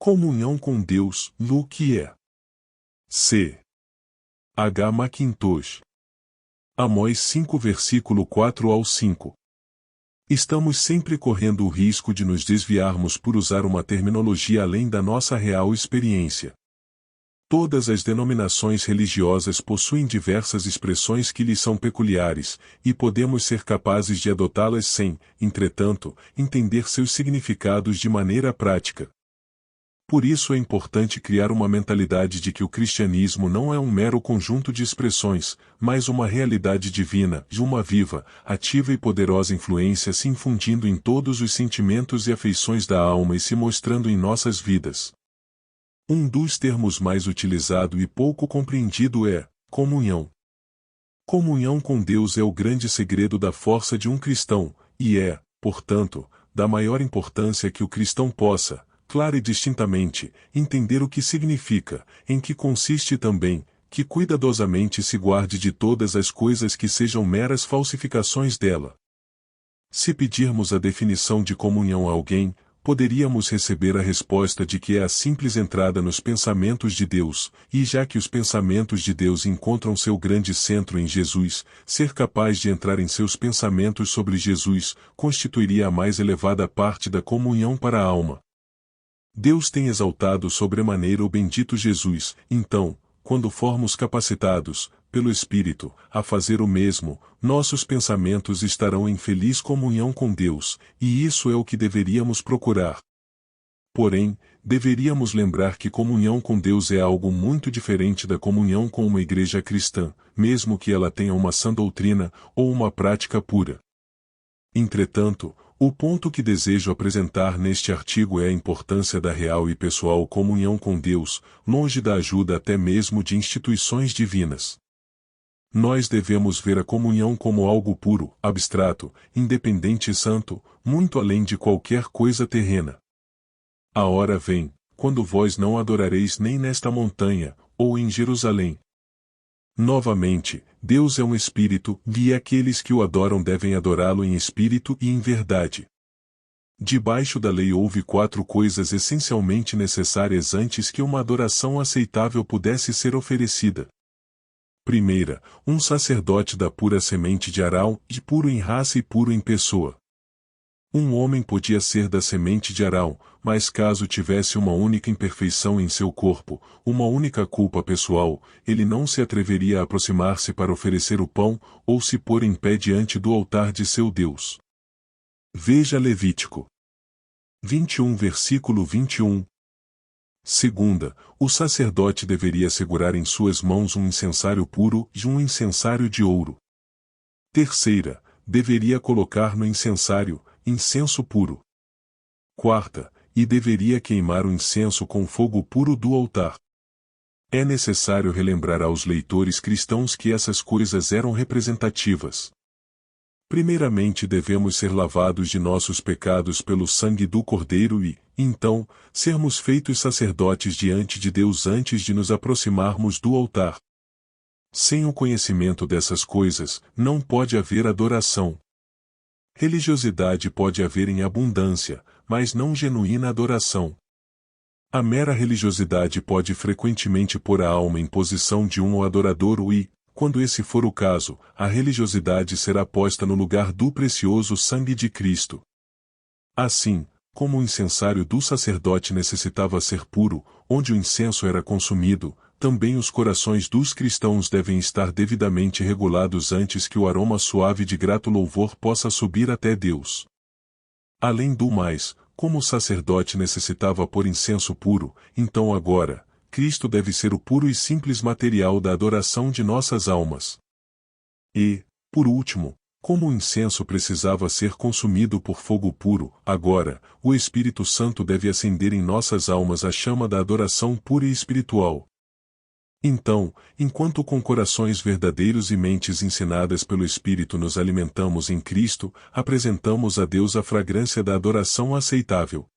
Comunhão com Deus, Luke é. C. H. Mackintosh. Amós 5 versículo 4 ao 5. Estamos sempre correndo o risco de nos desviarmos por usar uma terminologia além da nossa real experiência. Todas as denominações religiosas possuem diversas expressões que lhes são peculiares, e podemos ser capazes de adotá-las sem, entretanto, entender seus significados de maneira prática. Por isso é importante criar uma mentalidade de que o cristianismo não é um mero conjunto de expressões, mas uma realidade divina, de uma viva, ativa e poderosa influência se infundindo em todos os sentimentos e afeições da alma e se mostrando em nossas vidas. Um dos termos mais utilizado e pouco compreendido é comunhão. Comunhão com Deus é o grande segredo da força de um cristão, e é, portanto, da maior importância que o cristão possa, clara e distintamente, entender o que significa, em que consiste também, que cuidadosamente se guarde de todas as coisas que sejam meras falsificações dela. Se pedirmos a definição de comunhão a alguém, poderíamos receber a resposta de que é a simples entrada nos pensamentos de Deus, e já que os pensamentos de Deus encontram seu grande centro em Jesus, ser capaz de entrar em seus pensamentos sobre Jesus, constituiria a mais elevada parte da comunhão para a alma. Deus tem exaltado sobremaneira o bendito Jesus, então, quando formos capacitados, pelo Espírito, a fazer o mesmo, nossos pensamentos estarão em feliz comunhão com Deus, e isso é o que deveríamos procurar. Porém, deveríamos lembrar que comunhão com Deus é algo muito diferente da comunhão com uma igreja cristã, mesmo que ela tenha uma sã doutrina ou uma prática pura. Entretanto, o ponto que desejo apresentar neste artigo é a importância da real e pessoal comunhão com Deus, longe da ajuda até mesmo de instituições divinas. Nós devemos ver a comunhão como algo puro, abstrato, independente e santo, muito além de qualquer coisa terrena. A hora vem, quando vós não adorareis nem nesta montanha, ou em Jerusalém. Novamente, Deus é um espírito, e aqueles que o adoram devem adorá-lo em espírito e em verdade. Debaixo da lei houve 4 coisas essencialmente necessárias antes que uma adoração aceitável pudesse ser oferecida. Primeira, um sacerdote da pura semente de Arão, de puro em raça e puro em pessoa. Um homem podia ser da semente de Arão, mas caso tivesse uma única imperfeição em seu corpo, uma única culpa pessoal, ele não se atreveria a aproximar-se para oferecer o pão, ou se pôr em pé diante do altar de seu Deus. Veja Levítico 21 versículo 21. Segunda, o sacerdote deveria segurar em suas mãos um incensário puro e um incensário de ouro. Terceira, deveria colocar no incensário incenso puro. Quarta, e deveria queimar o incenso com fogo puro do altar. É necessário relembrar aos leitores cristãos que essas coisas eram representativas. Primeiramente devemos ser lavados de nossos pecados pelo sangue do Cordeiro e, então, sermos feitos sacerdotes diante de Deus antes de nos aproximarmos do altar. Sem o conhecimento dessas coisas, não pode haver adoração. Religiosidade pode haver em abundância, mas não genuína adoração. A mera religiosidade pode frequentemente pôr a alma em posição de um adorador e, quando esse for o caso, a religiosidade será posta no lugar do precioso sangue de Cristo. Assim, como o incensário do sacerdote necessitava ser puro, onde o incenso era consumido, também os corações dos cristãos devem estar devidamente regulados antes que o aroma suave de grato louvor possa subir até Deus. Além do mais, como o sacerdote necessitava pôr incenso puro, então agora, Cristo deve ser o puro e simples material da adoração de nossas almas. E, por último, como o incenso precisava ser consumido por fogo puro, agora, o Espírito Santo deve acender em nossas almas a chama da adoração pura e espiritual. Então, enquanto com corações verdadeiros e mentes ensinadas pelo Espírito nos alimentamos em Cristo, apresentamos a Deus a fragrância da adoração aceitável.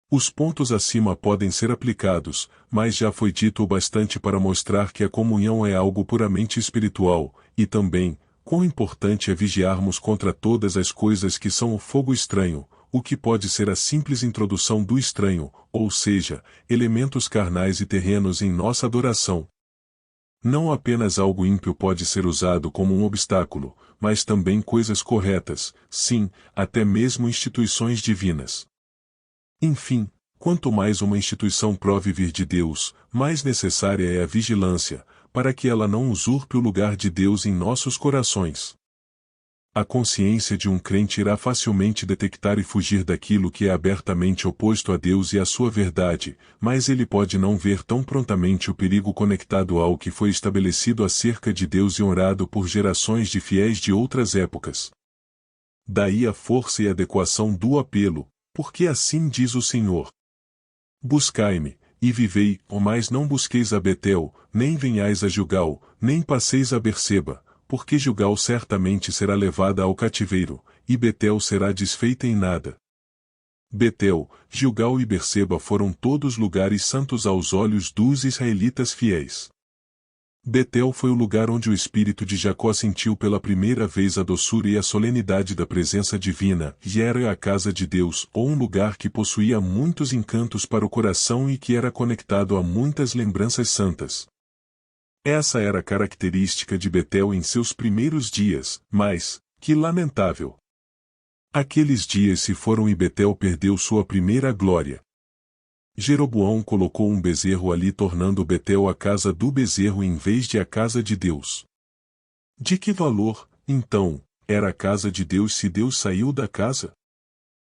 Os pontos acima podem ser aplicados, mas já foi dito o bastante para mostrar que a comunhão é algo puramente espiritual, e também, quão importante é vigiarmos contra todas as coisas que são o fogo estranho, o que pode ser a simples introdução do estranho, ou seja, elementos carnais e terrenos em nossa adoração. Não apenas algo ímpio pode ser usado como um obstáculo, mas também coisas corretas, sim, até mesmo instituições divinas. Enfim, quanto mais uma instituição prove vir de Deus, mais necessária é a vigilância, para que ela não usurpe o lugar de Deus em nossos corações. A consciência de um crente irá facilmente detectar e fugir daquilo que é abertamente oposto a Deus e à sua verdade, mas ele pode não ver tão prontamente o perigo conectado ao que foi estabelecido acerca de Deus e honrado por gerações de fiéis de outras épocas. Daí a força e adequação do apelo, porque assim diz o Senhor: Buscai-me, e vivei, mas não busqueis a Betel, nem venhais a Gilgal, nem passeis a Berseba, porque Gilgal certamente será levada ao cativeiro, e Betel será desfeita em nada. Betel, Gilgal e Berseba foram todos lugares santos aos olhos dos israelitas fiéis. Betel foi o lugar onde o espírito de Jacó sentiu pela primeira vez a doçura e a solenidade da presença divina, e era a casa de Deus, ou um lugar que possuía muitos encantos para o coração e que era conectado a muitas lembranças santas. Essa era a característica de Betel em seus primeiros dias, mas, que lamentável! Aqueles dias se foram e Betel perdeu sua primeira glória. Jeroboão colocou um bezerro ali, tornando Betel a casa do bezerro em vez de a casa de Deus. De que valor, então, era a casa de Deus se Deus saiu da casa?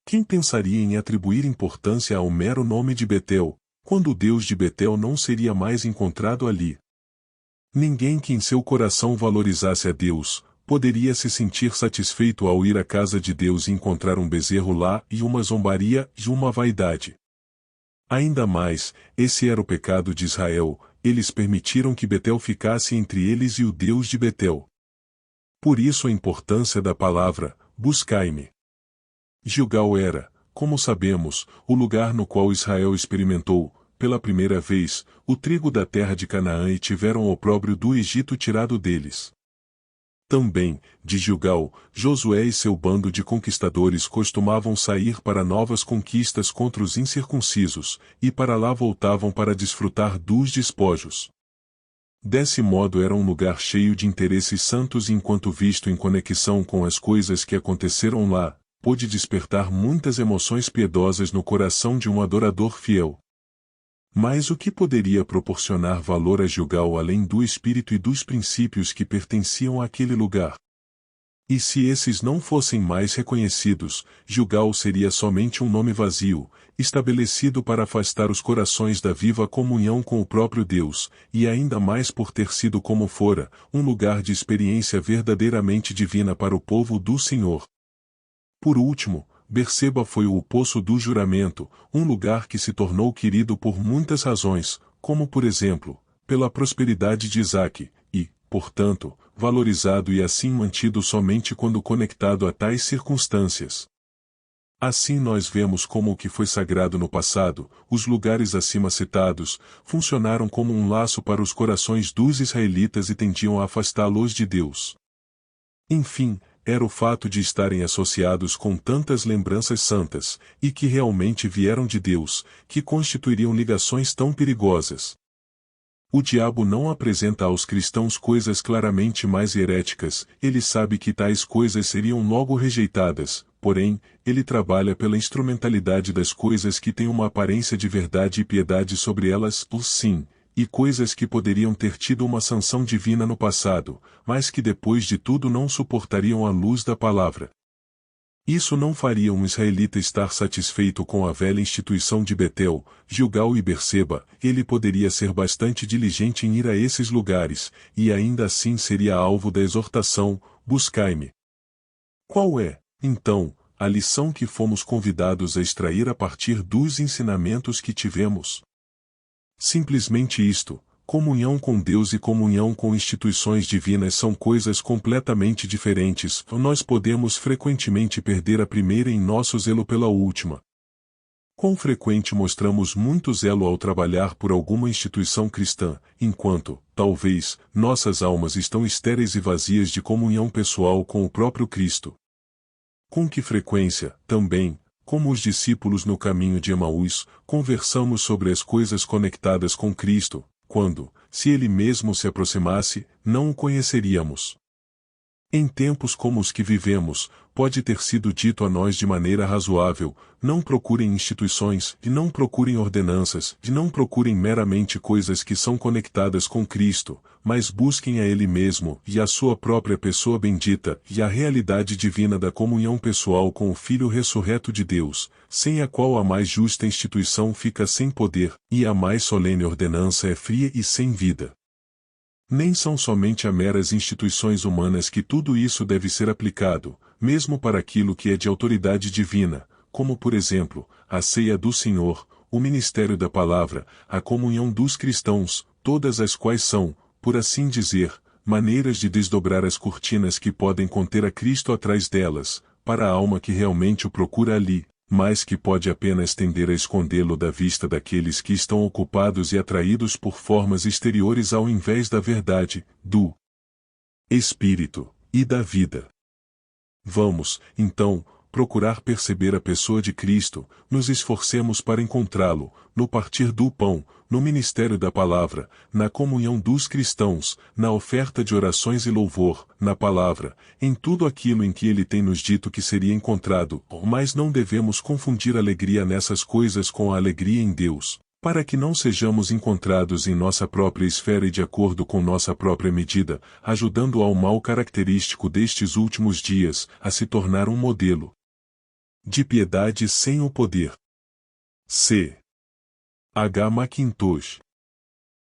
Quem pensaria em atribuir importância ao mero nome de Betel, quando o Deus de Betel não seria mais encontrado ali? Ninguém que em seu coração valorizasse a Deus, poderia se sentir satisfeito ao ir à casa de Deus e encontrar um bezerro lá e uma zombaria e uma vaidade. Ainda mais, esse era o pecado de Israel, eles permitiram que Betel ficasse entre eles e o Deus de Betel. Por isso a importância da palavra, buscai-me. Gilgal era, como sabemos, o lugar no qual Israel experimentou, pela primeira vez, o trigo da terra de Canaã e tiveram o opróbrio do Egito tirado deles. Também, de Gilgal, Josué e seu bando de conquistadores costumavam sair para novas conquistas contra os incircuncisos, e para lá voltavam para desfrutar dos despojos. Desse modo era um lugar cheio de interesses santos e enquanto visto em conexão com as coisas que aconteceram lá, pôde despertar muitas emoções piedosas no coração de um adorador fiel. Mas o que poderia proporcionar valor a Gilgal além do espírito e dos princípios que pertenciam àquele lugar? E se esses não fossem mais reconhecidos, Gilgal seria somente um nome vazio, estabelecido para afastar os corações da viva comunhão com o próprio Deus, e ainda mais por ter sido como fora, um lugar de experiência verdadeiramente divina para o povo do Senhor. Por último, Berseba foi o poço do juramento, um lugar que se tornou querido por muitas razões, como por exemplo, pela prosperidade de Isaque, e, portanto, valorizado e assim mantido somente quando conectado a tais circunstâncias. Assim nós vemos como o que foi sagrado no passado, os lugares acima citados, funcionaram como um laço para os corações dos israelitas e tendiam a afastá-los de Deus. Enfim, era o fato de estarem associados com tantas lembranças santas, e que realmente vieram de Deus, que constituiriam ligações tão perigosas. O diabo não apresenta aos cristãos coisas claramente mais heréticas, ele sabe que tais coisas seriam logo rejeitadas, porém, ele trabalha pela instrumentalidade das coisas que têm uma aparência de verdade e piedade sobre elas, sim, e coisas que poderiam ter tido uma sanção divina no passado, mas que depois de tudo não suportariam a luz da palavra. Isso não faria um israelita estar satisfeito com a velha instituição de Betel, Gilgal e Berseba, ele poderia ser bastante diligente em ir a esses lugares, e ainda assim seria alvo da exortação, buscai-me. Qual é, então, a lição que fomos convidados a extrair a partir dos ensinamentos que tivemos? Simplesmente isto: comunhão com Deus e comunhão com instituições divinas são coisas completamente diferentes. Nós podemos frequentemente perder a primeira em nosso zelo pela última. Quão frequente mostramos muito zelo ao trabalhar por alguma instituição cristã, enquanto, talvez, nossas almas estão estéreis e vazias de comunhão pessoal com o próprio Cristo? Com que frequência, também, como os discípulos no caminho de Emaús, conversamos sobre as coisas conectadas com Cristo, quando, se Ele mesmo se aproximasse, não o conheceríamos. Em tempos como os que vivemos, pode ter sido dito a nós de maneira razoável: não procurem instituições, e não procurem ordenanças, e não procurem meramente coisas que são conectadas com Cristo, mas busquem a Ele mesmo, e a sua própria pessoa bendita, e a realidade divina da comunhão pessoal com o Filho ressurreto de Deus, sem a qual a mais justa instituição fica sem poder, e a mais solene ordenança é fria e sem vida. Nem são somente a meras instituições humanas que tudo isso deve ser aplicado, mesmo para aquilo que é de autoridade divina, como por exemplo, a ceia do Senhor, o ministério da palavra, a comunhão dos cristãos, todas as quais são, por assim dizer, maneiras de desdobrar as cortinas que podem conter a Cristo atrás delas, para a alma que realmente o procura ali, mas que pode apenas tender a escondê-lo da vista daqueles que estão ocupados e atraídos por formas exteriores ao invés da verdade, do Espírito, e da vida. Vamos, então, procurar perceber a pessoa de Cristo, nos esforcemos para encontrá-lo, no partir do pão, no ministério da palavra, na comunhão dos cristãos, na oferta de orações e louvor, na palavra, em tudo aquilo em que ele tem nos dito que seria encontrado, mas não devemos confundir alegria nessas coisas com a alegria em Deus, para que não sejamos encontrados em nossa própria esfera e de acordo com nossa própria medida, ajudando ao mal característico destes últimos dias, a se tornar um modelo de piedade sem o poder. C. H. Mackintosh